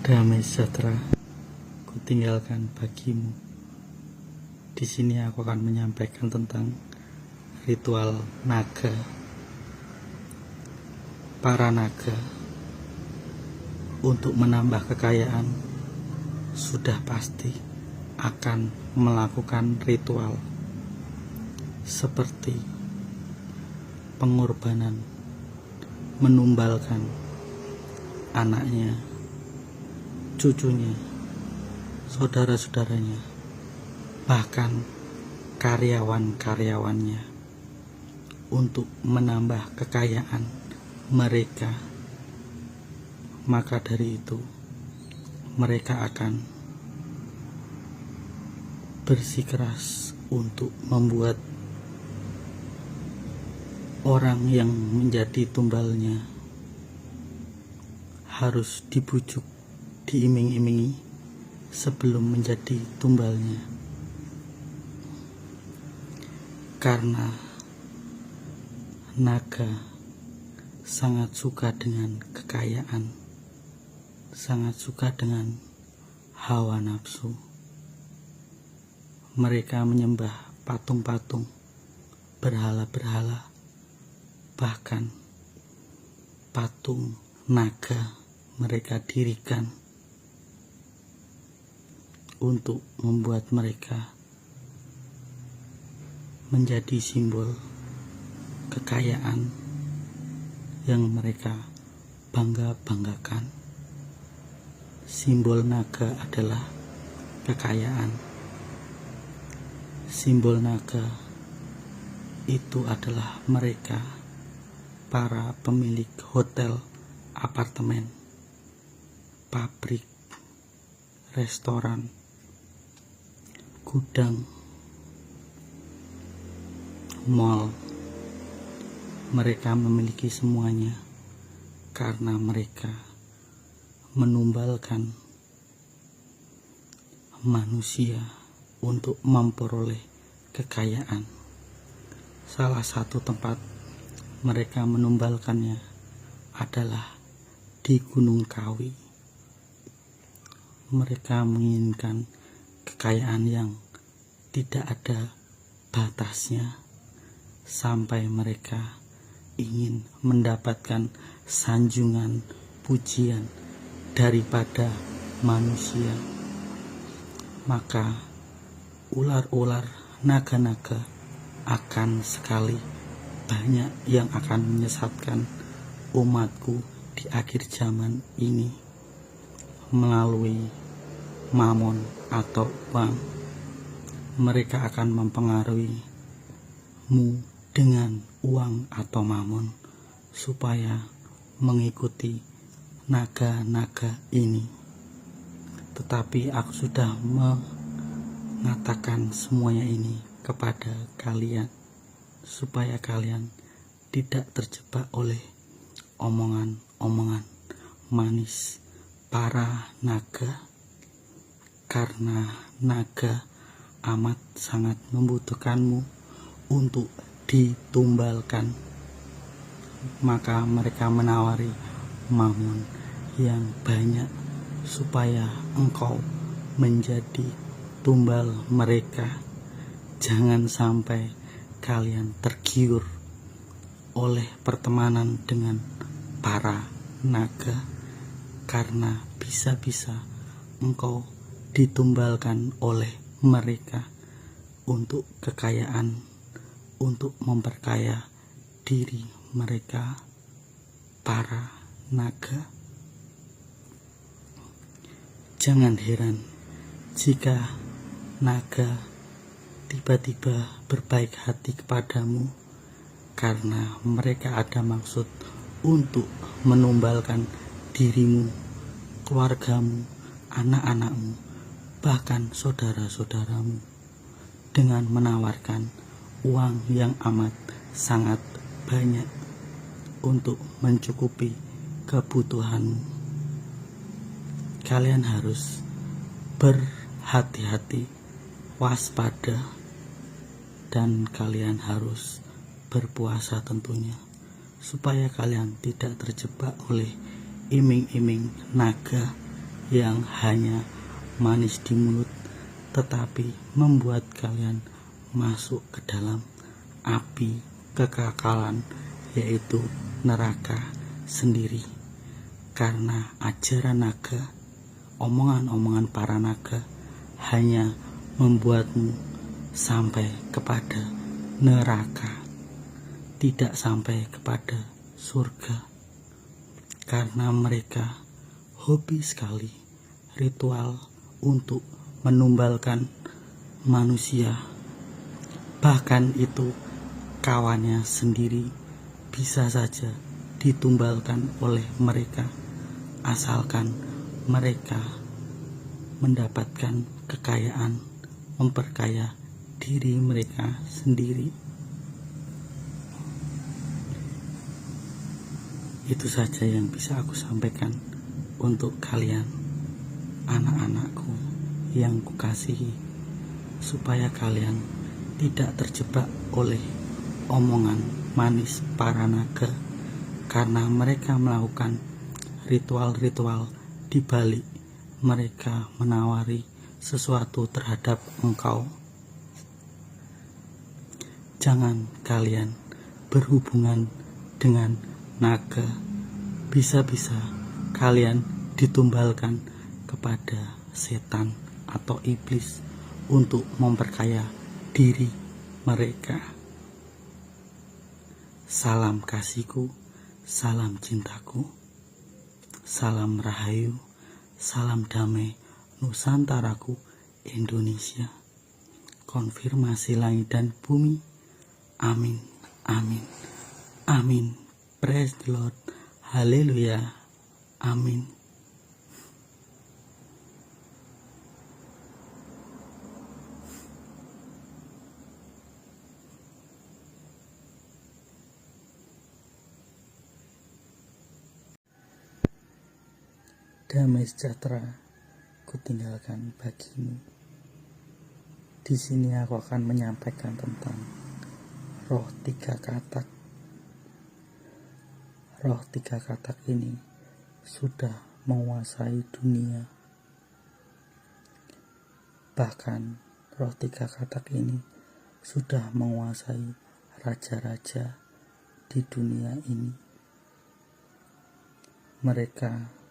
Damai sejahtera kutinggalkan bagimu. Di sini aku akan menyampaikan tentang ritual naga. Para naga untuk menambah kekayaan sudah pasti akan melakukan ritual seperti pengorbanan, menumbalkan anaknya, cucunya, saudara-saudaranya, bahkan karyawan-karyawannya untuk menambah kekayaan mereka. Maka dari itu mereka akan bersikeras untuk membuat orang yang menjadi tumbalnya harus dibujuk, diiming-imingi sebelum menjadi tumbalnya. Karena naga sangat suka dengan kekayaan, sangat suka dengan hawa nafsu. Mereka menyembah patung-patung, berhala-berhala, bahkan patung naga mereka dirikan untuk membuat mereka menjadi simbol kekayaan yang mereka bangga-banggakan. Simbol naga adalah kekayaan. Simbol naga itu adalah mereka, para pemilik hotel, apartemen, pabrik, restoran, gudang, mall. Mereka memiliki semuanya karena mereka menumbalkan manusia untuk memperoleh kekayaan. Salah satu tempat mereka menumbalkannya adalah di Gunung Kawi. Mereka menginginkan kekayaan yang tidak ada batasnya, sampai mereka ingin mendapatkan sanjungan pujian daripada manusia. Maka ular-ular, naga-naga akan sekali banyak yang akan menyesatkan umatku di akhir zaman ini melalui mamon atau uang. Mereka akan mempengaruhimu dengan uang atau mamon supaya mengikuti naga-naga ini. Tetapi aku sudah mengatakan semuanya ini kepada kalian supaya kalian tidak terjebak oleh omongan-omongan manis para naga, karena naga amat sangat membutuhkanmu untuk ditumbalkan. Maka mereka menawari mamon yang banyak supaya engkau menjadi tumbal mereka. Jangan sampai kalian tergiur oleh pertemanan dengan para naga, karena bisa-bisa engkau ditumbalkan oleh mereka untuk kekayaan, untuk memperkaya diri mereka, para naga. Jangan heran jika naga tiba-tiba berbaik hati kepadamu, karena mereka ada maksud untuk menumbalkan dirimu, keluargamu, anak-anakmu, bahkan saudara-saudaramu, dengan menawarkan uang yang amat sangat banyak untuk mencukupi kebutuhanmu. Kalian harus berhati-hati, waspada, dan kalian harus berpuasa tentunya, supaya kalian tidak terjebak oleh iming-iming naga yang hanya manis di mulut, tetapi membuat kalian masuk ke dalam api kekekalan, yaitu neraka sendiri. Karena ajaran naga, omongan-omongan para naga hanya membuatmu sampai kepada neraka, tidak sampai kepada surga. Karena mereka hobi sekali ritual untuk menumbalkan manusia. Bahkan itu kawannya sendiri bisa saja ditumbalkan oleh mereka, asalkan mereka mendapatkan kekayaan, memperkaya diri mereka sendiri. Itu saja yang bisa aku sampaikan untuk kalian, anak-anakku yang kukasihi, supaya kalian tidak terjebak oleh omongan manis para naga, karena mereka melakukan ritual-ritual di balik mereka menawari sesuatu terhadap engkau. Jangan kalian berhubungan dengan naga, bisa-bisa kalian ditumbalkan kepada setan atau iblis untuk memperkaya diri mereka. Salam kasihku, salam cintaku, salam rahayu, salam damai Nusantaraku Indonesia. Konfirmasi langit dan bumi. Amin, amin, amin. Praise the Lord. Haleluya. Amin. Damai sejahtera kutinggalkan bagimu. Di sini aku akan menyampaikan tentang roh tiga katak. Roh tiga katak ini sudah menguasai dunia. Bahkan roh tiga katak ini sudah menguasai raja-raja di dunia ini. Mereka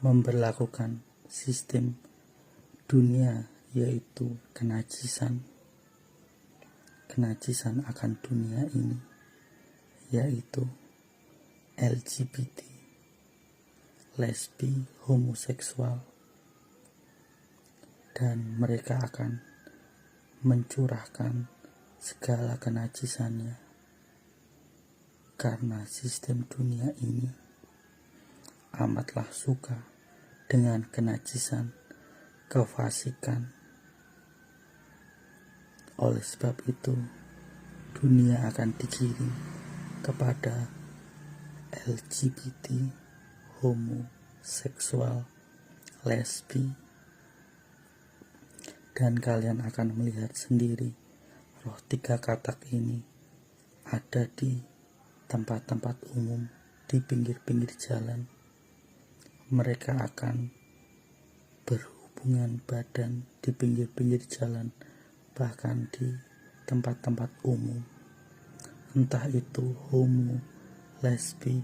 memberlakukan sistem dunia, yaitu kenajisan akan dunia ini, yaitu LGBT, lesbi, homoseksual, dan mereka akan mencurahkan segala kenajisannya, karena sistem dunia ini amatlah suka dengan kenajisan, kefasikan. Oleh sebab itu, dunia akan digiring kepada LGBT, homoseksual, lesbi, dan kalian akan melihat sendiri roh tiga katak ini ada di tempat-tempat umum, di pinggir-pinggir jalan. Mereka akan berhubungan badan di pinggir-pinggir jalan, bahkan di tempat-tempat umum, entah itu homo, lesbi,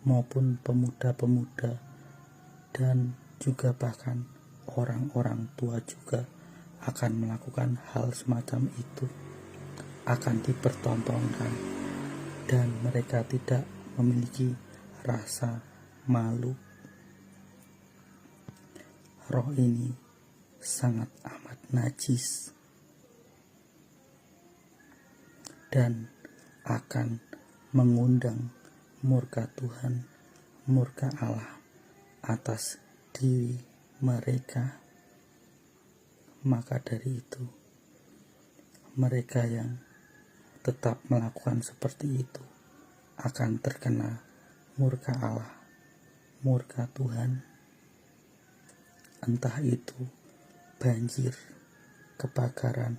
maupun pemuda-pemuda, dan juga bahkan orang-orang tua juga akan melakukan hal semacam itu, akan dipertontonkan, dan mereka tidak memiliki rasa malu. Roh ini sangat amat najis dan akan mengundang murka Tuhan, murka Allah atas diri mereka. Maka dari itu, mereka yang tetap melakukan seperti itu akan terkena murka Allah, murka Tuhan. Entah itu banjir, kebakaran,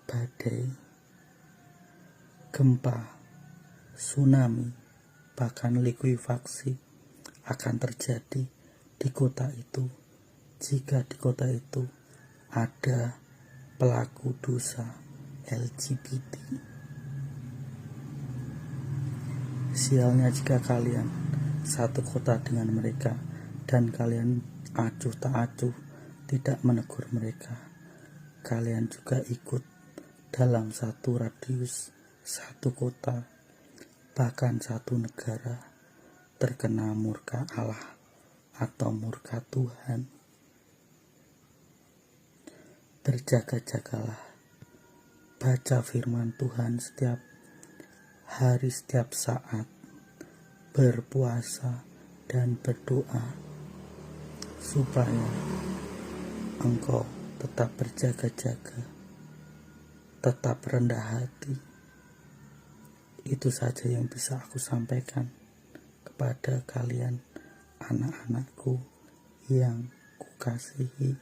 badai, gempa, tsunami, bahkan likuifaksi akan terjadi di kota itu, jika di kota itu ada pelaku dosa LGBT. Sialnya jika kalian satu kota dengan mereka dan kalian acuh tak acuh tidak menegur mereka. Kalian juga ikut dalam satu radius, satu kota, bahkan satu negara terkena murka Allah atau murka Tuhan. Berjaga-jagalah, baca firman Tuhan setiap hari, setiap saat, berpuasa dan berdoa supaya engkau tetap berjaga-jaga, tetap rendah hati. Itu saja yang bisa aku sampaikan kepada kalian, anak-anakku yang kukasihi.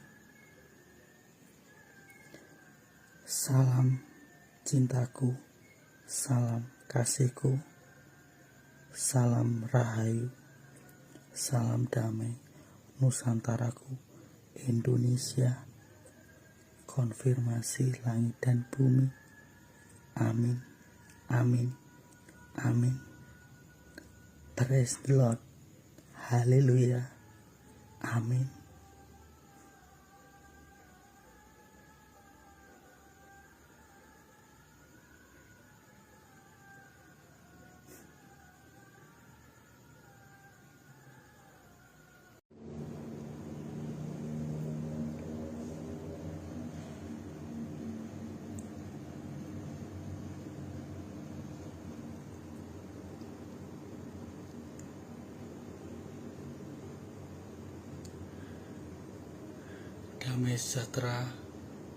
Salam cintaku, salam kasihku, salam rahayu, salam damai Nusantaraku, Indonesia, konfirmasi langit dan bumi. Amin, amin, amin. Praise the Lord. Haleluya. Amin. Damai sejahtera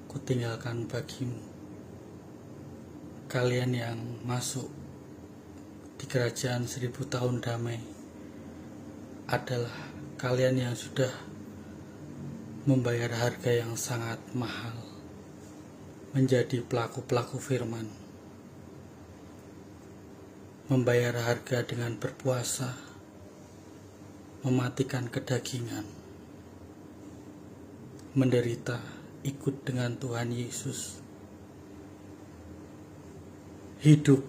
kutinggalkan bagimu. Kalian yang masuk di kerajaan 1000 tahun damai adalah kalian yang sudah membayar harga yang sangat mahal, menjadi pelaku-pelaku firman, membayar harga dengan berpuasa, mematikan kedagingan, menderita ikut dengan Tuhan Yesus, hidup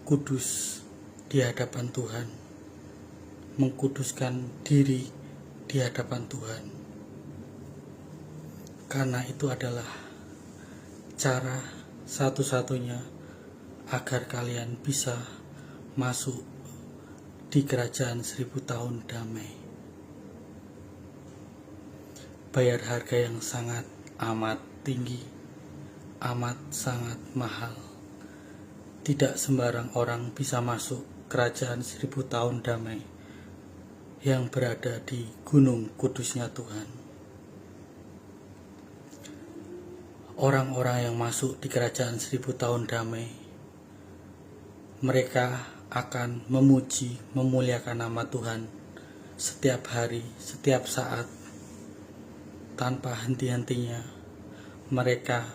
kudus di hadapan Tuhan, mengkuduskan diri di hadapan Tuhan. Karena itu adalah cara satu-satunya agar kalian bisa masuk di kerajaan 1000 tahun damai. Bayar harga yang sangat amat tinggi, amat sangat mahal. Tidak sembarang orang bisa masuk kerajaan 1000 tahun damai yang berada di gunung kudusnya Tuhan. Orang-orang yang masuk di kerajaan 1000 tahun damai, mereka akan memuji, memuliakan nama Tuhan setiap hari, setiap saat, tanpa henti-hentinya. Mereka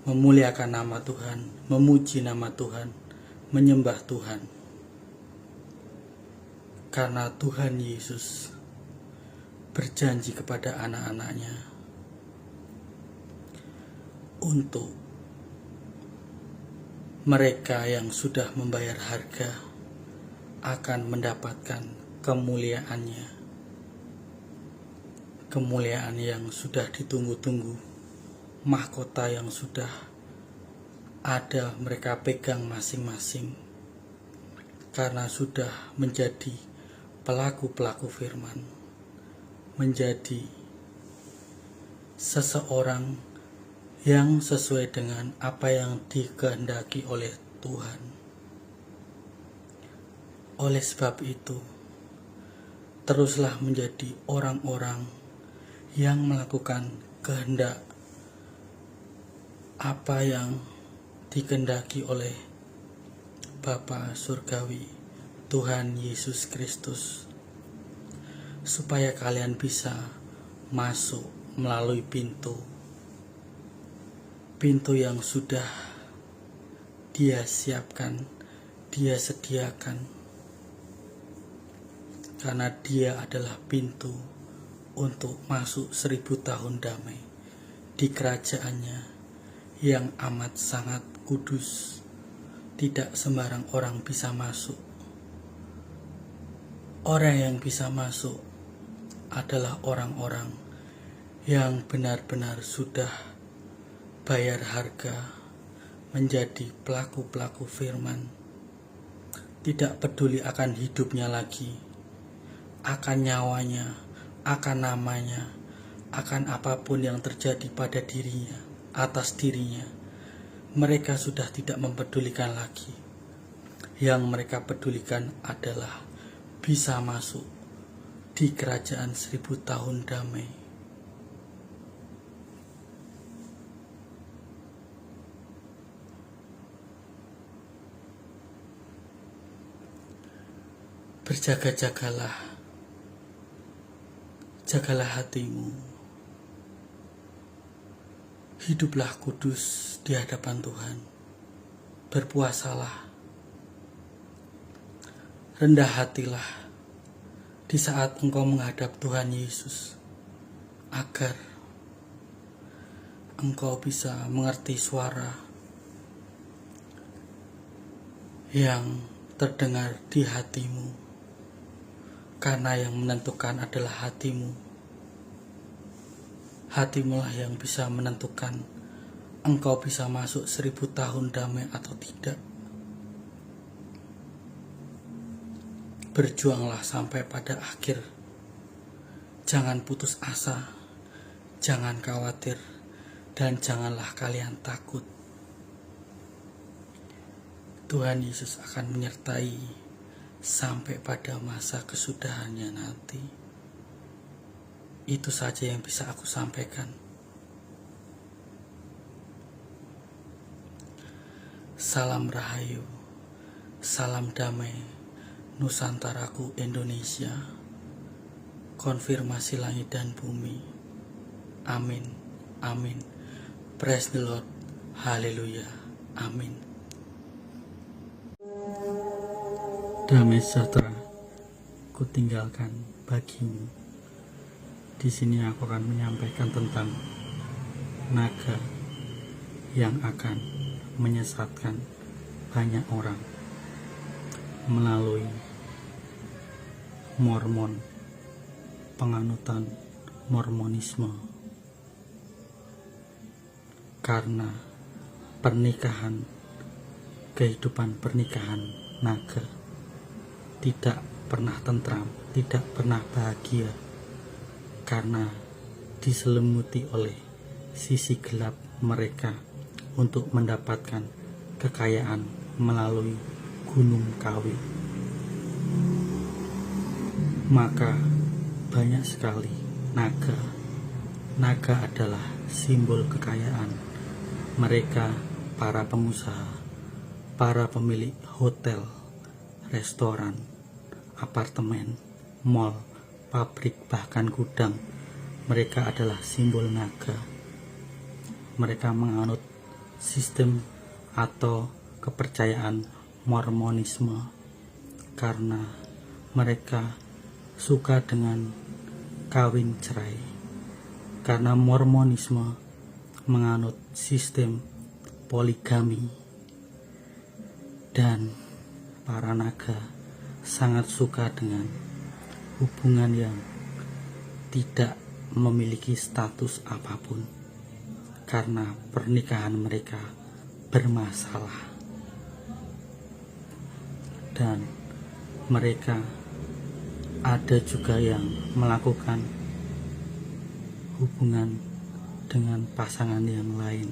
memuliakan nama Tuhan, memuji nama Tuhan, menyembah Tuhan. Karena Tuhan Yesus berjanji kepada anak-anaknya untuk mereka yang sudah membayar harga akan mendapatkan kemuliaannya. Kemuliaan yang sudah ditunggu-tunggu, mahkota yang sudah ada mereka pegang masing-masing, karena sudah menjadi pelaku-pelaku firman, menjadi seseorang yang sesuai dengan apa yang dikehendaki oleh Tuhan. Oleh sebab itu, teruslah menjadi orang-orang yang melakukan kehendak apa yang dikehendaki oleh Bapa Surgawi, Tuhan Yesus Kristus, supaya kalian bisa masuk melalui pintu yang sudah Dia siapkan, Dia sediakan, karena Dia adalah pintu untuk masuk 1000 tahun damai di kerajaannya yang amat sangat kudus. Tidak sembarang orang bisa masuk. Orang yang bisa masuk adalah orang-orang yang benar-benar sudah bayar harga menjadi pelaku-pelaku firman. Tidak peduli akan hidupnya lagi, akan nyawanya, akan namanya, akan apapun yang terjadi pada dirinya, atas dirinya. Mereka sudah tidak mempedulikan lagi. Yang mereka pedulikan adalah bisa masuk di kerajaan 1000 tahun damai. Berjaga-jagalah, jagalah hatimu, hiduplah kudus di hadapan Tuhan, berpuasalah, rendah hatilah di saat engkau menghadap Tuhan Yesus, agar engkau bisa mengerti suara yang terdengar di hatimu. Karena yang menentukan adalah hatimu. Hatimulah yang bisa menentukan engkau bisa masuk 1000 tahun damai atau tidak. Berjuanglah sampai pada akhir. Jangan putus asa, jangan khawatir, dan janganlah kalian takut. Tuhan Yesus akan menyertai sampai pada masa kesudahannya nanti. Itu saja yang bisa aku sampaikan. Salam rahayu, salam damai, Nusantaraku Indonesia, konfirmasi langit dan bumi. Amin, amin. Praise the Lord, haleluya, amin. Damai sejahtera kutinggalkan bagimu. Di sini aku akan menyampaikan tentang naga yang akan menyesatkan banyak orang melalui Mormon, penganutan Mormonisme. Karena pernikahan, kehidupan pernikahan naga tidak pernah tentram, tidak pernah bahagia, karena diselimuti oleh sisi gelap mereka untuk mendapatkan kekayaan melalui gunung kawi. Maka banyak sekali naga. Naga adalah simbol kekayaan. Mereka para pengusaha, para pemilik hotel, restoran, apartemen, mal, pabrik, bahkan gudang. Mereka adalah simbol naga. Mereka menganut sistem atau kepercayaan Mormonisme karena mereka suka dengan kawin cerai. Karena Mormonisme menganut sistem poligami, dan para naga sangat suka dengan hubungan yang tidak memiliki status apapun, karena pernikahan mereka bermasalah. Dan mereka ada juga yang melakukan hubungan dengan pasangan yang lain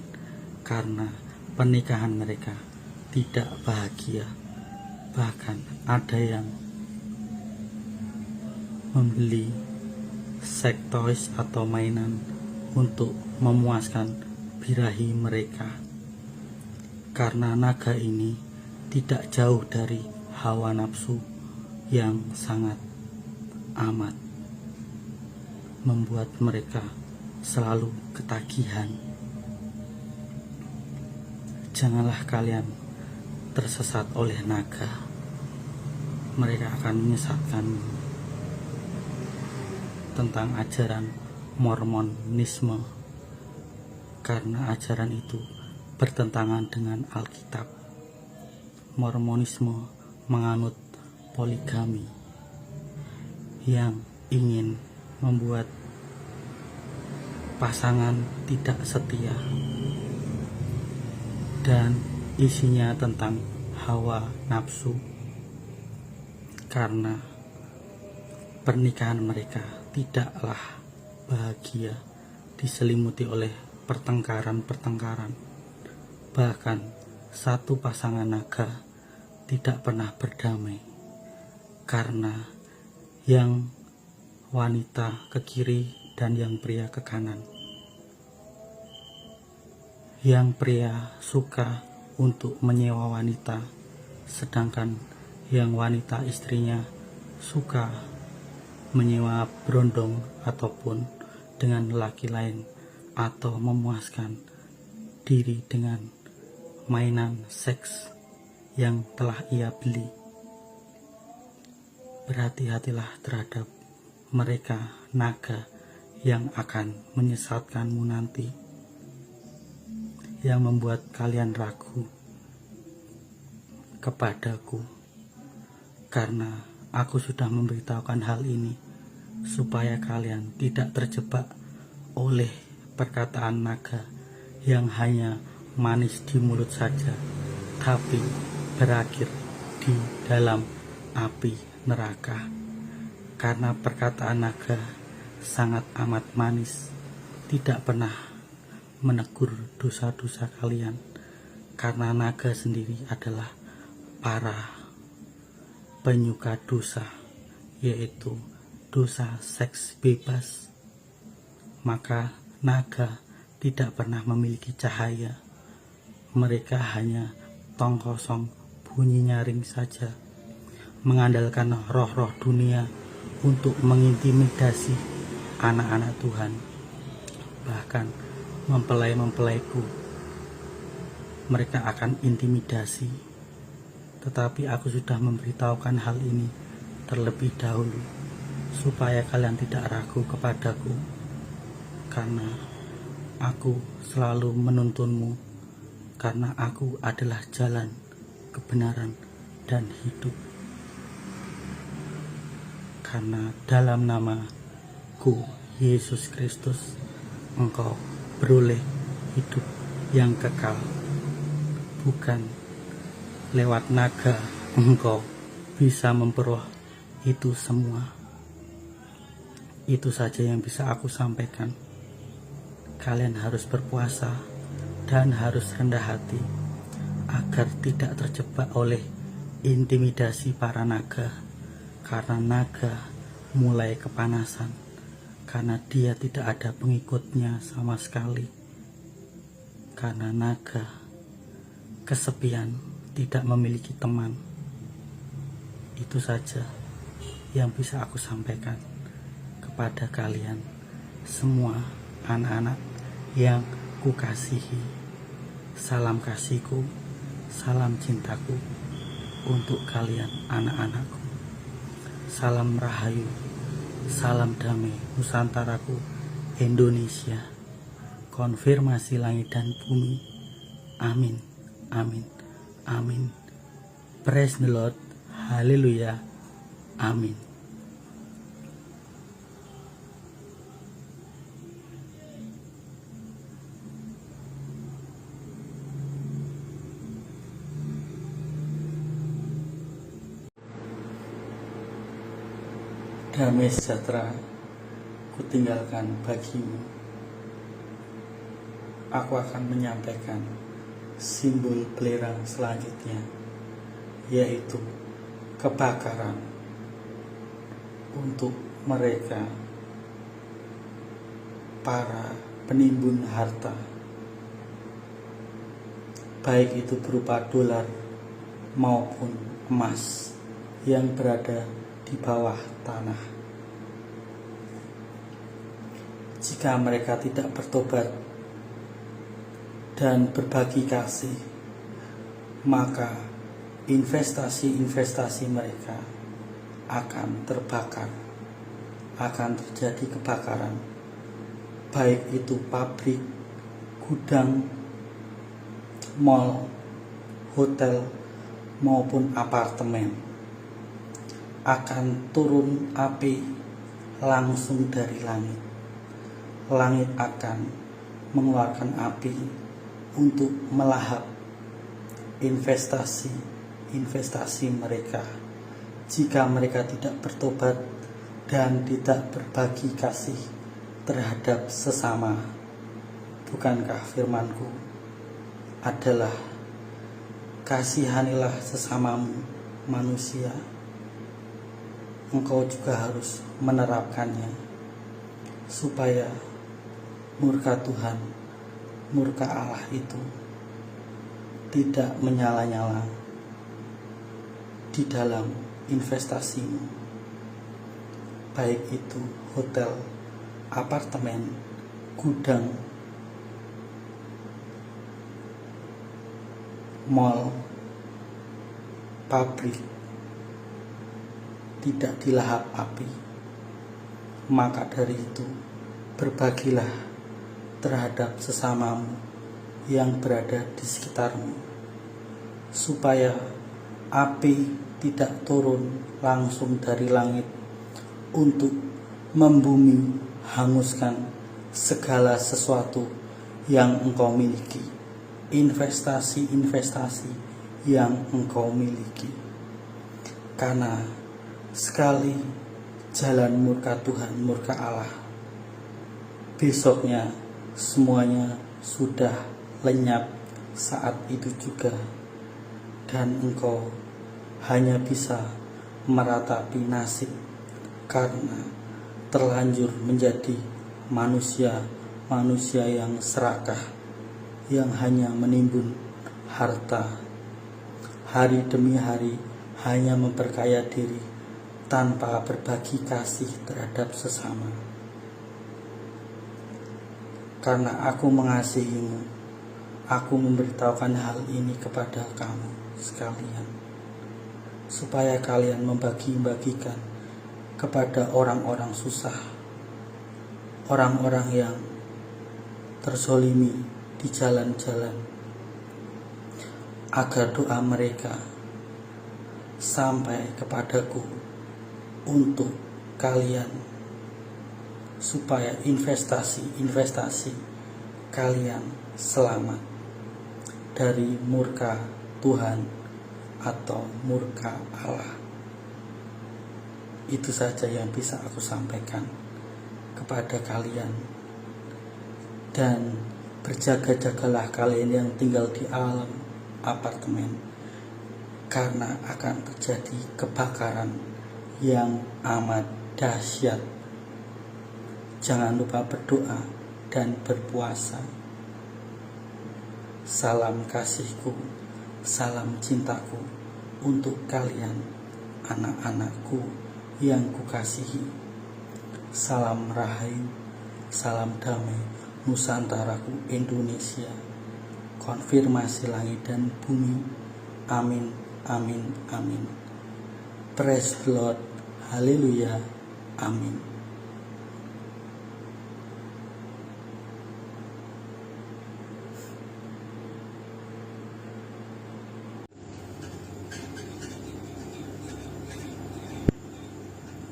karena pernikahan mereka tidak bahagia. Bahkan ada yang membeli sex toys atau mainan untuk memuaskan birahi mereka. Karena naga ini tidak jauh dari hawa nafsu yang sangat amat membuat mereka selalu ketagihan. Janganlah kalian tersesat oleh naga. Mereka akan menyesatkanmu. tentang ajaran Mormonisme, karena ajaran itu bertentangan dengan Alkitab. Mormonisme menganut poligami yang ingin membuat pasangan tidak setia, dan isinya tentang hawa nafsu, karena pernikahan mereka tidaklah bahagia, diselimuti oleh pertengkaran-pertengkaran. Bahkan satu pasangan naga tidak pernah berdamai, karena yang wanita ke kiri dan yang pria ke kanan. Yang pria suka untuk menyewa wanita, sedangkan yang wanita istrinya suka menyewa berondong ataupun dengan laki lain, atau memuaskan diri dengan mainan seks yang telah ia beli. Berhati-hatilah terhadap mereka naga yang akan menyesatkanmu nanti, yang membuat kalian ragu kepadaku, karena aku sudah memberitahukan hal ini supaya kalian tidak terjebak oleh perkataan naga yang hanya manis di mulut saja, tapi berakhir di dalam api neraka. Karena perkataan naga sangat amat manis, tidak pernah menegur dosa-dosa kalian, karena naga sendiri adalah para penyuka dosa, yaitu dosa seks bebas. Maka naga tidak pernah memiliki cahaya, mereka hanya tong kosong, bunyi nyaring saja, mengandalkan roh-roh dunia untuk mengintimidasi anak-anak Tuhan, bahkan mempelai-mempelaiku mereka akan intimidasi. Tetapi aku sudah memberitahukan hal ini terlebih dahulu, supaya kalian tidak ragu kepadaku, karena aku selalu menuntunmu, karena aku adalah jalan, kebenaran, dan hidup. Karena dalam namaku Yesus Kristus engkau beroleh hidup yang kekal, bukan lewat naga engkau bisa memperoleh itu semua. Itu saja yang bisa aku sampaikan. Kalian harus berpuasa dan harus rendah hati agar tidak terjebak oleh intimidasi para naga, karena naga mulai kepanasan karena dia tidak ada pengikutnya sama sekali, karena naga kesepian, tidak memiliki teman. Itu saja yang bisa aku sampaikan kepada kalian semua anak-anak yang kukasihi. Salam kasihku, salam cintaku untuk kalian anak-anakku. Salam rahayu, salam damai Nusantaraku Indonesia. Konfirmasi langit dan bumi. Amin, amin, amin. Praise the Lord. Haleluya. Amin. Damai sejahtera kutinggalkan bagimu. Aku akan menyampaikan simbol belerang selanjutnya, yaitu kebakaran untuk mereka para penimbun harta, baik itu berupa dolar maupun emas yang berada di bawah tanah. Jika mereka tidak bertobat dan berbagi kasih, maka investasi-investasi mereka akan terbakar akan terjadi kebakaran, baik itu pabrik, gudang, mal, hotel, maupun apartemen. Akan turun api langsung dari langit. Langit akan mengeluarkan api untuk melahap investasi mereka jika mereka tidak bertobat dan tidak berbagi kasih terhadap sesama. Bukankah firman-Ku adalah kasihanilah sesamamu manusia? Engkau juga harus menerapkannya supaya murka Tuhan, murka Allah itu tidak menyala-nyala di dalam investasimu, baik itu hotel, apartemen, gudang, mal, pabrik, tidak dilahap api. Maka dari itu, berbagilah terhadap sesamamu yang berada di sekitarmu, supaya api tidak turun langsung dari langit untuk membumi hanguskan segala sesuatu yang engkau miliki, investasi yang engkau miliki. Karena sekali jalan murka Tuhan, murka Allah, besoknya semuanya sudah lenyap saat itu juga, dan engkau hanya bisa meratapi nasib karena terlanjur menjadi manusia yang serakah, yang hanya menimbun harta hari demi hari, hanya memperkaya diri tanpa berbagi kasih terhadap sesama. Karena Aku mengasihimu, Aku memberitahukan hal ini kepada kamu sekalian, supaya kalian membagi-bagikan kepada orang-orang susah, orang-orang yang terzolimi di jalan-jalan, agar doa mereka sampai kepadaku untuk kalian, supaya investasi kalian selamat dari murka Tuhan atau murka Allah. Itu saja yang bisa aku sampaikan kepada kalian. Dan berjaga-jagalah kalian yang tinggal di alam apartemen, karena akan terjadi kebakaran yang amat dahsyat. Jangan lupa berdoa dan berpuasa. Salam kasihku, salam cintaku untuk kalian, anak-anakku yang kukasihi. Salam rahayu, salam damai Nusantaraku Indonesia. Konfirmasi langit dan bumi. Amin, amin, amin. Praise the Lord. Haleluya. Amin.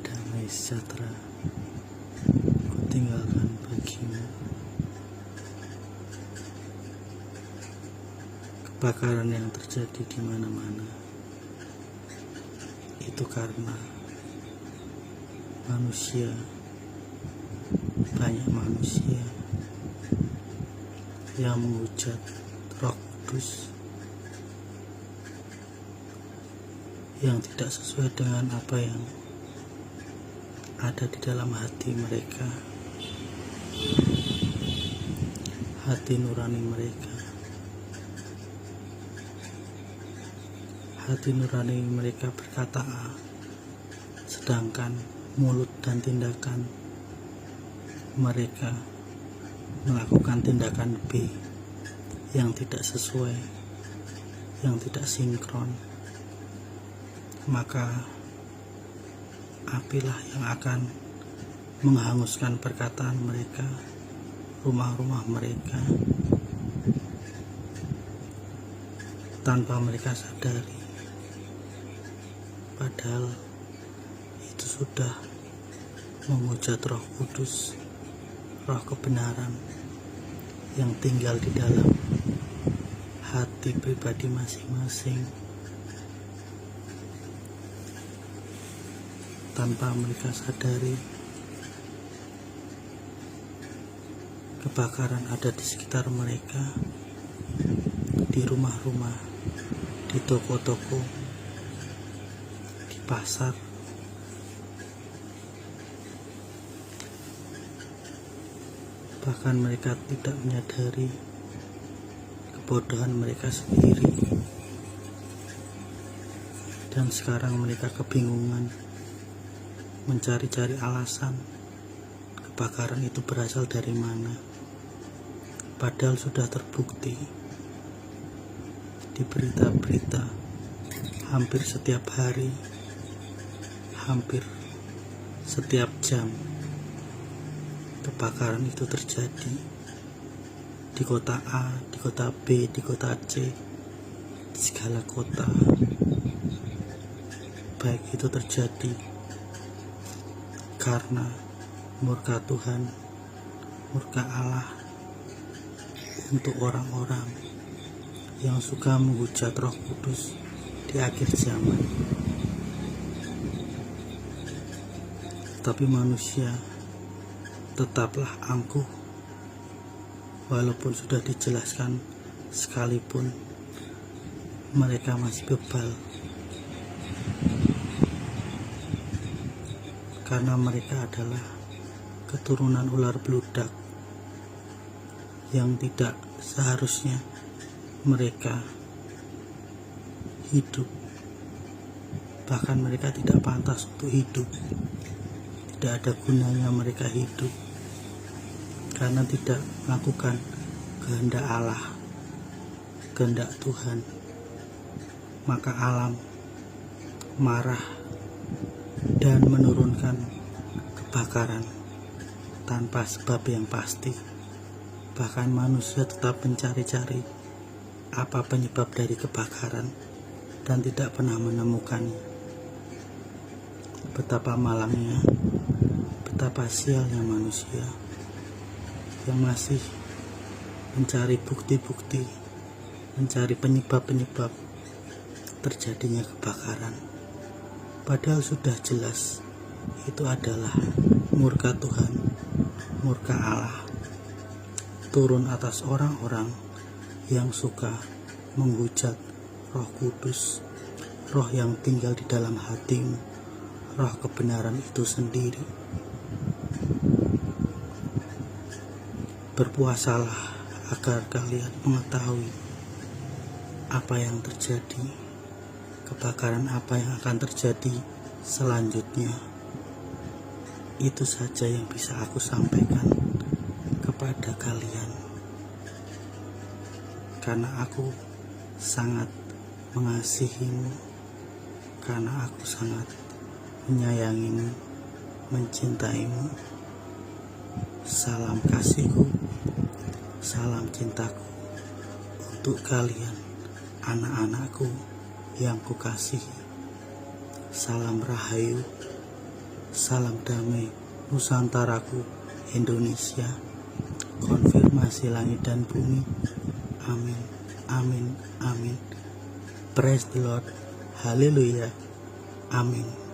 Damai sejahtera kutinggalkan bagimu. Kebakaran yang terjadi di mana-mana itu karena banyak manusia yang menghujat Roh Kudus yang tidak sesuai dengan apa yang ada di dalam hati mereka, hati nurani mereka. Hati nurani mereka berkata A, sedangkan mulut dan tindakan mereka melakukan tindakan B yang tidak sesuai, yang tidak sinkron. Maka apilah yang akan menghanguskan perkataan mereka, rumah-rumah mereka, tanpa mereka sadari. Padahal itu sudah menghujat Roh Kudus, Roh kebenaran yang tinggal di dalam hati pribadi masing-masing. Tanpa mereka sadari, kebakaran ada di sekitar mereka, di rumah-rumah, di toko-toko, di pasar. Bahkan mereka tidak menyadari kebodohan mereka sendiri. Dan sekarang mereka kebingungan mencari-cari alasan kebakaran itu berasal dari mana. Padahal sudah terbukti di berita-berita hampir setiap hari, hampir setiap jam, kebakaran itu terjadi di kota A, di kota B, di kota C, di segala kota. Baik itu terjadi karena murka Tuhan, murka Allah untuk orang-orang yang suka menghujat Roh Kudus di akhir zaman. Tapi manusia tetaplah angkuh, walaupun sudah dijelaskan sekalipun mereka masih bebal, karena mereka adalah keturunan ular beludak yang tidak seharusnya mereka hidup. Bahkan mereka tidak pantas untuk hidup. Tidak ada gunanya mereka hidup, karena tidak melakukan kehendak Allah, kehendak Tuhan. Maka alam marah dan menurunkan kebakaran tanpa sebab yang pasti. Bahkan manusia tetap mencari-cari apa penyebab dari kebakaran dan tidak pernah menemukannya. Betapa malangnya, betapa sialnya manusia yang masih mencari bukti-bukti, mencari penyebab-penyebab terjadinya kebakaran. Padahal sudah jelas itu adalah murka Tuhan, murka Allah turun atas orang-orang yang suka menghujat Roh Kudus, Roh yang tinggal di dalam hatimu, Roh kebenaran itu sendiri. Berpuasalah agar kalian mengetahui apa yang terjadi, kebakaran apa yang akan terjadi selanjutnya. Itu saja yang bisa aku sampaikan kepada kalian, karena aku sangat mengasihimu, karena aku sangat menyayangimu, mencintaimu. Salam kasihku, salam cintaku untuk kalian, anak-anakku yang kukasihi. Salam rahayu, salam damai Nusantaraku Indonesia, konfirmasi langit dan bumi. Amin, amin, amin. Praise the Lord, haleluya, amin.